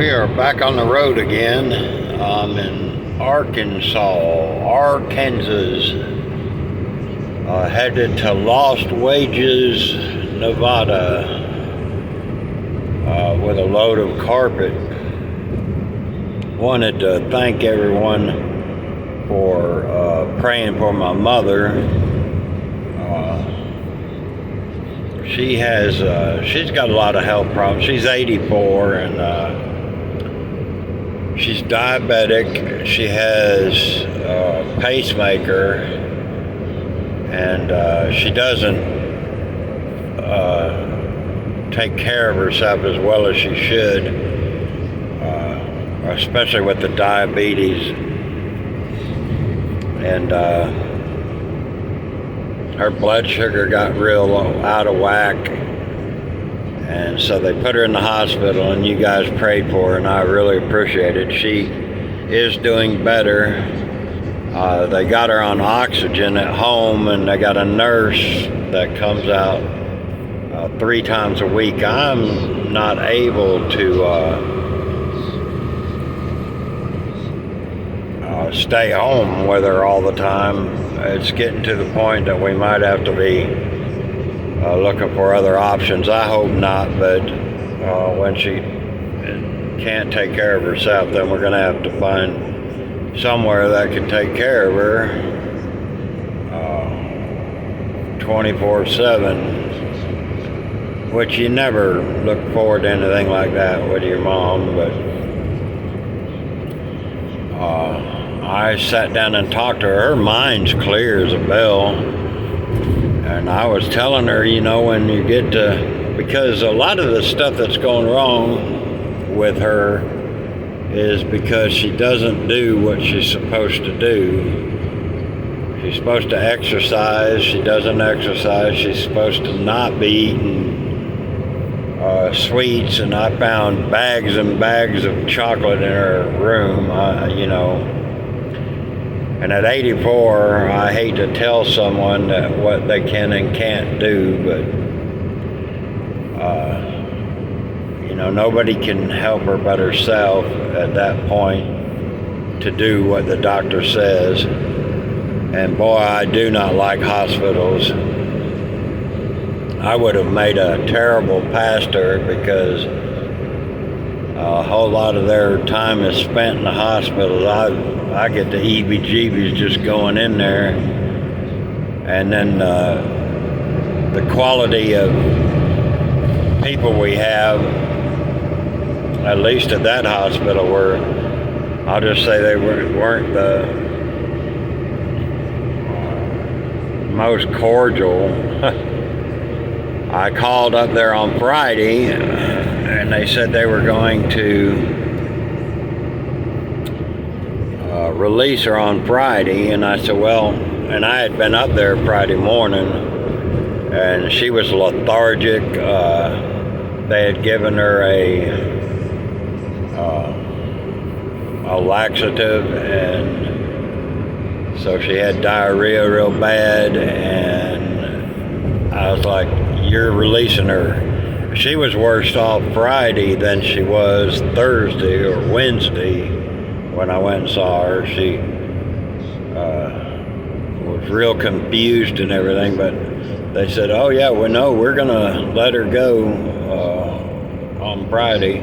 We are back on the road again. I'm in Arkansas, headed to Lost Wages, Nevada, with a load of carpet. Wanted to thank everyone for praying for my mother. She's got a lot of health problems. She's 84 and she's diabetic. She has a pacemaker, and she doesn't take care of herself as well as she should, especially with the diabetes. And her blood sugar got real out of whack, and so they put her in the hospital, and you guys prayed for her, and I really appreciate it. She is doing better. They got her on oxygen at home, and they got a nurse that comes out 3 times a week. I'm not able to stay home with her all the time. It's getting to the point that we might have to be looking for other options. I hope not, but when she can't take care of herself, then we're going to have to find somewhere that can take care of her 24/7, which you never look forward to anything like that with your mom, but I sat down and talked to her. Her mind's clear as a bell. And I was telling her, when you get to, because a lot of the stuff that's going wrong with her is because she doesn't do what she's supposed to do. She's supposed to exercise. She doesn't exercise. She's supposed to not be eating sweets. And I found bags and bags of chocolate in her room, And at 84, I hate to tell someone that what they can and can't do, but nobody can help her but herself at that point to do what the doctor says. And boy, I do not like hospitals. I would have made a terrible pastor, because a whole lot of their time is spent in the hospitals. I get the heebie-jeebies just going in there. And then the quality of people we have, at least at that hospital, were, I'll just say they weren't the most cordial. I called up there on Friday, and they said they were going to release her on Friday, and I said, well, and I had been up there Friday morning, and she was lethargic. They had given her a laxative, and so she had diarrhea real bad, and I was like, you're releasing her. She was worse off Friday than she was Thursday or Wednesday. When I went and saw her, she was real confused and everything, but they said, oh yeah, well no, we're gonna let her go on Friday.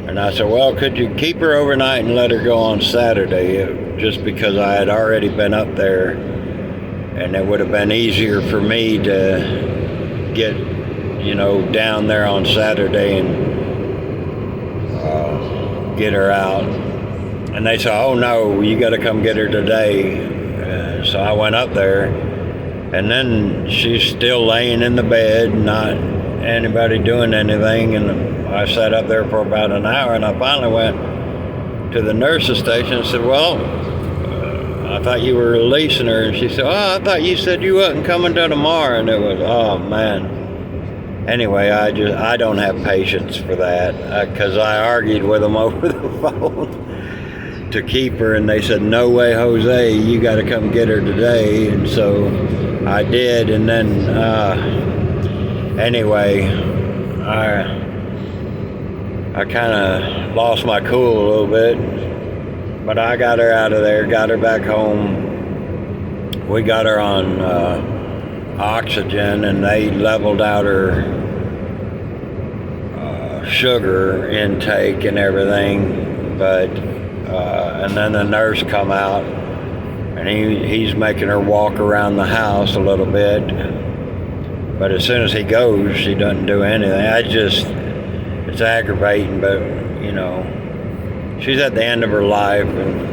And I said, well, could you keep her overnight and let her go on Saturday? Just because I had already been up there, and it would have been easier for me to get down there on Saturday and get her out. And they said, oh no, you got to come get her today. So I went up there, and then she's still laying in the bed, not anybody doing anything. And I sat up there for about an hour, and I finally went to the nurse's station and said, well, I thought you were releasing her. And she said, oh, I thought you said you wasn't coming till tomorrow. And it was, oh man. Anyway, I don't have patience for that, because I argued with them over the phone to keep her, and they said, no way, Jose, you got to come get her today. And so I did, and then anyway, I kind of lost my cool a little bit, but I got her out of there, got her back home. We got her on oxygen, and they leveled out her sugar intake and everything. But and then the nurse come out, and he's making her walk around the house a little bit. But as soon as he goes, she doesn't do anything. It's aggravating, but you know, she's at the end of her life, and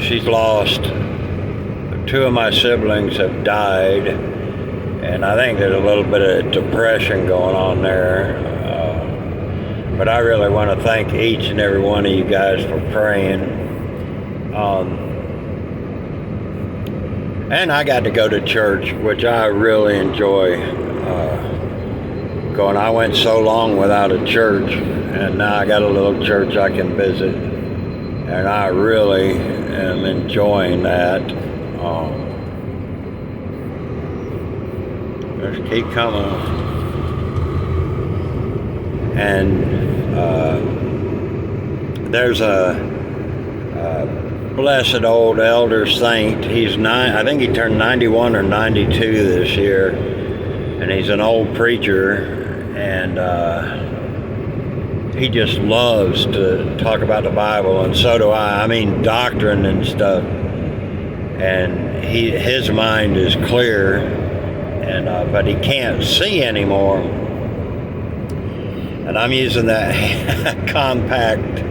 she's lost. Two of my siblings have died, and I think there's a little bit of depression going on there. But I really want to thank each and every one of you guys for praying. And I got to go to church, which I really enjoy going. I went so long without a church, and now I got a little church I can visit, and I really am enjoying that. Just keep coming. And there's a blessed old elder saint. I think he turned 91 or 92 this year, and he's an old preacher, and he just loves to talk about the Bible, and so do I. I mean, doctrine and stuff. And his mind is clear, and but he can't see anymore. And I'm using that compact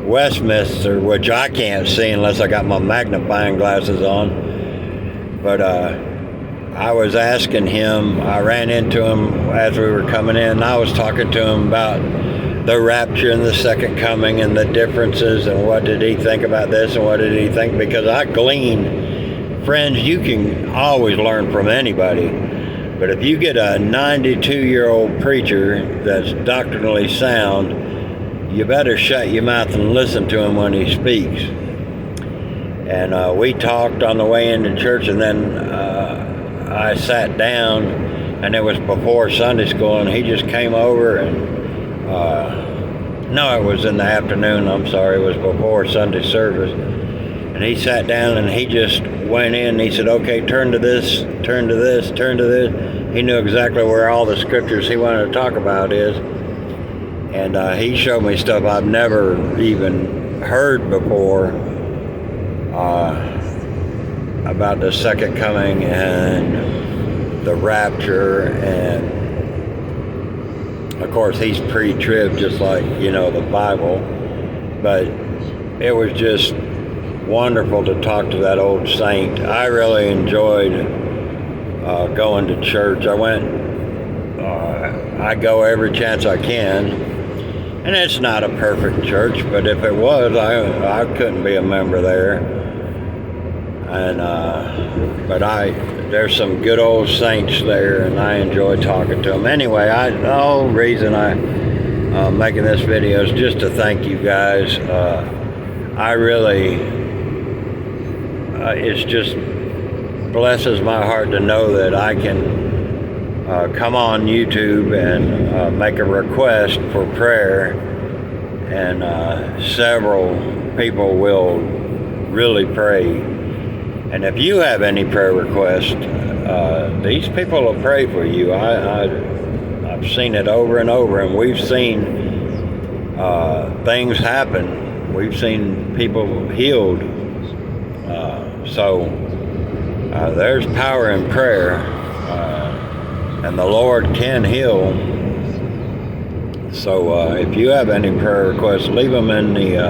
Westminster, which I can't see unless I got my magnifying glasses on. But I was asking him, I ran into him as we were coming in, and I was talking to him about the rapture and the second coming and the differences, and what did he think about this and what did he think, because I glean, friends, you can always learn from anybody, but if you get a 92-year-old preacher that's doctrinally sound, you better shut your mouth and listen to him when he speaks. And we talked on the way into church, and then I sat down, and it was before Sunday school, and he just came over, and no, it was in the afternoon, I'm sorry, it was before Sunday service, and he sat down and he just went in, and he said, okay, turn to this, turn to this, turn to this. He knew exactly where all the scriptures he wanted to talk about is, and he showed me stuff I've never even heard before about the second coming and the rapture. And of course he's pre-trib, just like, you know, the Bible. But it was just wonderful to talk to that old saint. I really enjoyed going to church. I go every chance I can, and it's not a perfect church, but if it was, I couldn't be a member there. And but there's some good old saints there, and I enjoy talking to them. Anyway, the whole reason I'm making this video is just to thank you guys. I really, it's just blesses my heart to know that I can come on YouTube and make a request for prayer, and several people will really pray. And if you have any prayer requests, these people will pray for you. I've seen it over and over, and we've seen things happen. We've seen people healed. So there's power in prayer, and the Lord can heal. So if you have any prayer requests, leave them in the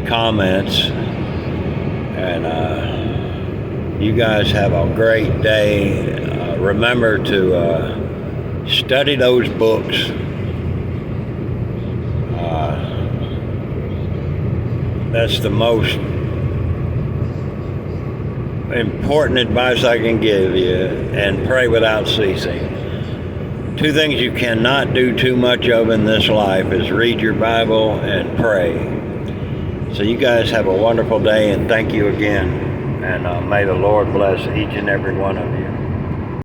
comments. And you guys have a great day. Remember to study those books. That's the most important advice I can give you. And pray without ceasing. Two things you cannot do too much of in this life is read your Bible and pray. So you guys have a wonderful day, and thank you again. And may the Lord bless each and every one of you.